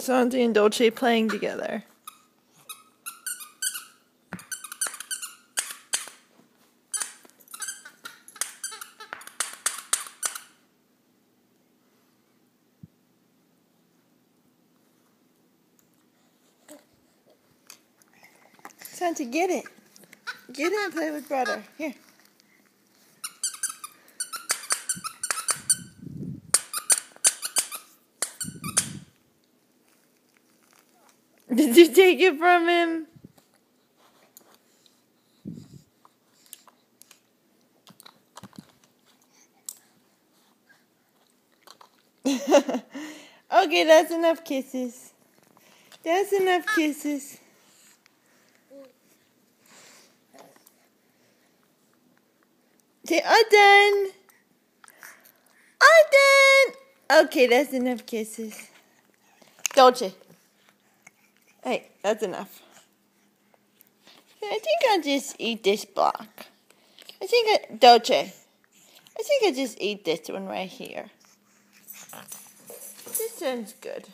Santi and Dolce playing together. Santi, get it. Get it and play with brother. Here. Did you take it from him? Okay, that's enough kisses. That's enough kisses. Say, all done. All done. Okay, that's enough kisses. Dolce. Hey, that's enough. I think I'll just eat this block. Dolce. I think I'll just eat this one right here. This sounds good.